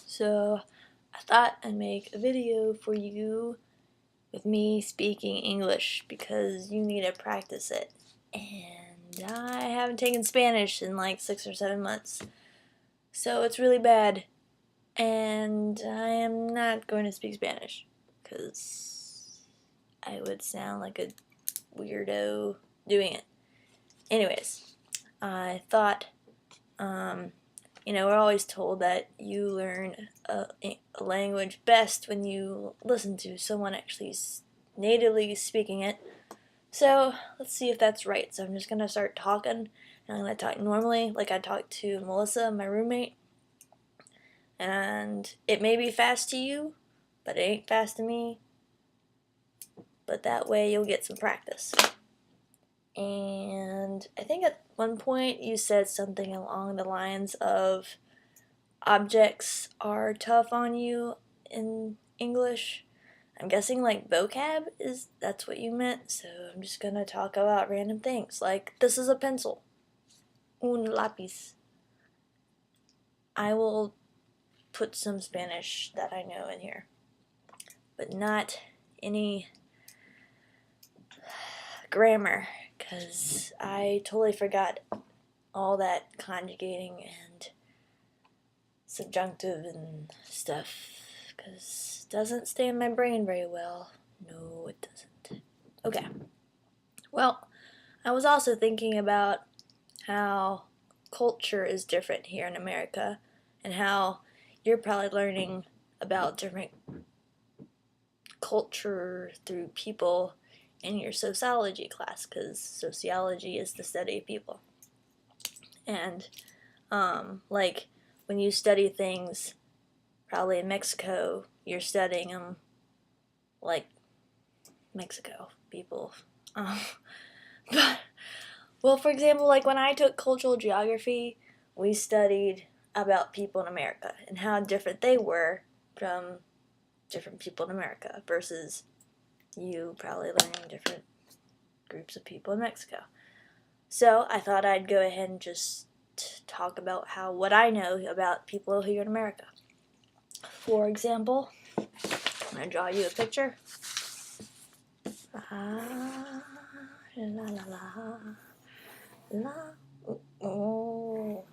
So I thought I'd make a video for you with me speaking English because you need to practice it. And I haven't taken Spanish in like 6 or 7 months. So it's really bad. And I am not going to speak Spanish because I would sound like a weirdo doing it. Anyways, I thought, we're always told that you learn a language best when you listen to someone actually natively speaking it. So let's see if that's right. So I'm just going to start talking, and I'm going to talk normally like I talked to Melissa, my roommate. And it may be fast to you, but it ain't fast to me. But that way you'll get some practice. And I think at one point you said something along the lines of objects are tough on you in English. I'm guessing like vocab that's what you meant, so I'm just gonna talk about random things like this is a pencil. Un lápiz. I will put some Spanish that I know in here, but not any grammar, because I totally forgot all that conjugating and subjunctive and stuff, because it doesn't stay in my brain very well. No, it doesn't. Okay. Well, I was also thinking about how culture is different here in America, and how you're probably learning about different culture through people in your sociology class, because sociology is the study of people. And like when you study things probably in Mexico, you're studying them like Mexico people. But well, for example, like when I took cultural geography, we studied about people in America and how different they were from different people in America versus you probably learning different groups of people in Mexico. So I thought I'd go ahead and just talk about what I know about people here in America. For example, I'm going to draw you a picture. La la la la la. Oh.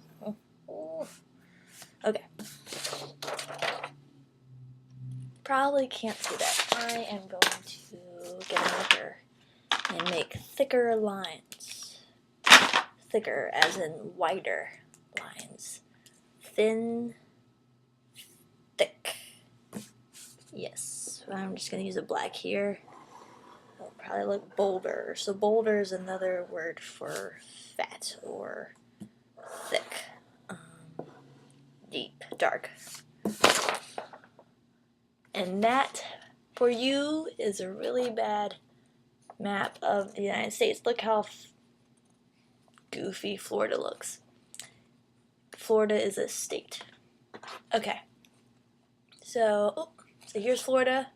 Okay. Probably can't see that. I am going to get a marker and make thicker lines. Thicker as in wider lines. Thin, thick. Yes. I'm just going to use a black here. It'll probably look bolder. So bolder is another word for fat or thick. Deep, dark. And that, for you, is a really bad map of the United States. Look how goofy Florida looks. Florida is a state. Okay. So here's Florida.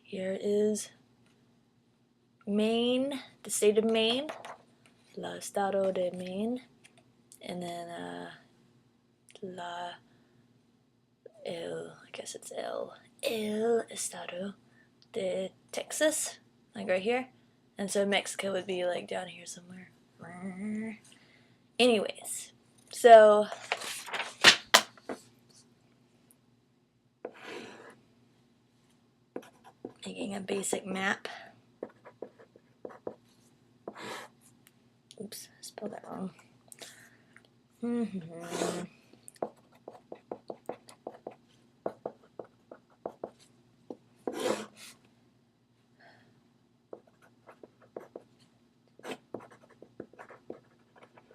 Here is Maine, the state of Maine. La Estado de Maine. And then I guess it's El Estado de Texas, like right here. And so Mexico would be like down here somewhere. Anyways, so making a basic map. Oops, I spelled that wrong.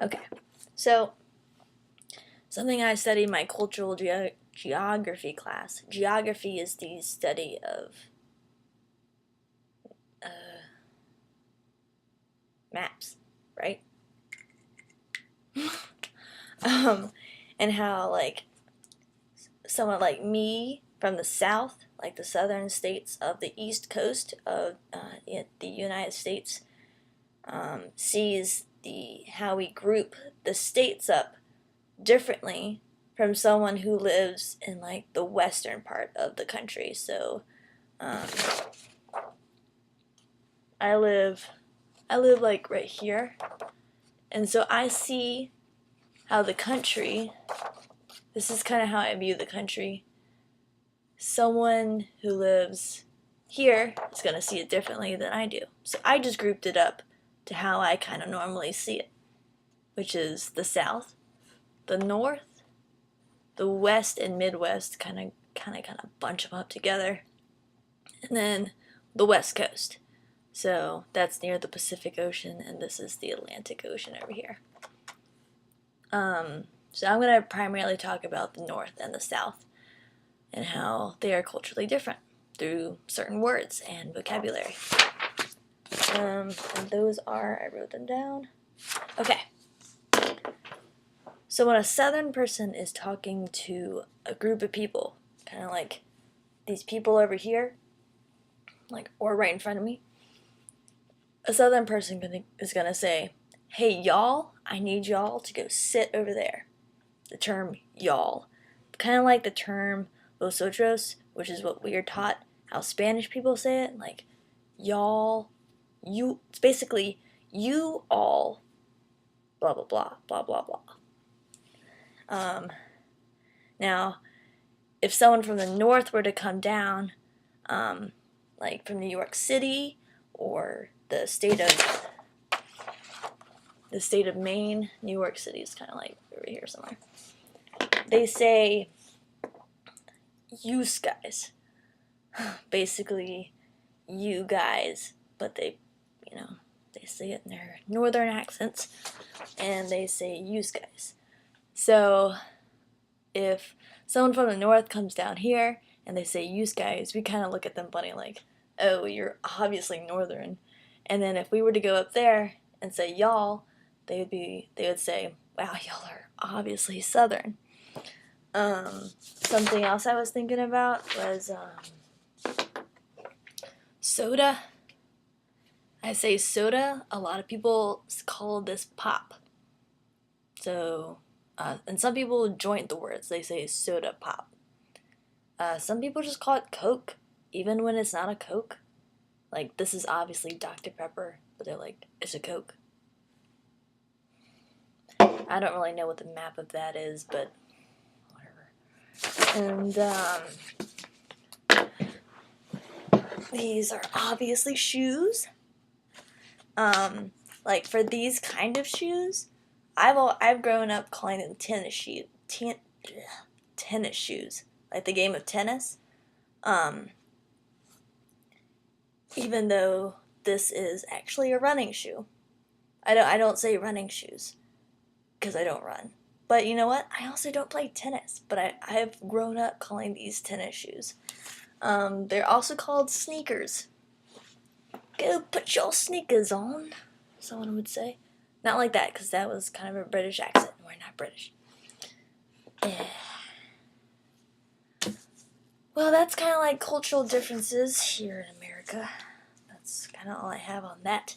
Okay, so something I studied in my cultural geography class. Geography is the study of maps, right? And how like someone like me from the south, like the southern states of the east coast of the United States, sees how we group the states up differently from someone who lives in like the western part of the country. So um, I live like right here, and so I see how the country, this is kind of how I view the country. Someone who lives here is going to see it differently than I do. So I just grouped it up to how I kind of normally see it, which is the South, the North, the West and Midwest, kind of bunch them up together, and then the West Coast. So that's near the Pacific Ocean, and this is the Atlantic Ocean over here. So I'm going to primarily talk about the North and the South and how they are culturally different through certain words and vocabulary. And those are, I wrote them down. Okay. So when a Southern person is talking to a group of people, kind of like these people over here, like, or right in front of me, a Southern person is going to say, hey, y'all, I need y'all to go sit over there. The term y'all. Kind of like the term vosotros, which is what we are taught how Spanish people say it. Like, y'all, you, it's basically you all, blah, blah, blah, blah, blah, blah. Now, if someone from the North were to come down, like from New York City or the state of Maine, New York City is kind of like over here somewhere. They say, "Yous guys," basically, you guys, but they say it in their northern accents, and they say "yous guys." So, if someone from the North comes down here and they say "yous guys," we kind of look at them funny, like, "Oh, you're obviously northern." And then if we were to go up there and say "y'all," they would say, "Wow, y'all are obviously southern." Something else I was thinking about was soda. I say soda. A lot of people call this pop. So, and some people joint the words. They say soda pop. Some people just call it Coke, even when it's not a Coke. Like, this is obviously Dr. Pepper, but they're like, it's a Coke. I don't really know what the map of that is, but and these are obviously shoes. Like for these kind of shoes, I've grown up calling them tennis shoes, like the game of tennis. Even though this is actually a running shoe, I don't say running shoes because I don't run. But you know what? I also don't play tennis, but I have grown up calling these tennis shoes. They're also called sneakers. Go put your sneakers on, someone would say. Not like that, because that was kind of a British accent. We're not British. Well, that's kind of like cultural differences here in America. That's kind of all I have on that.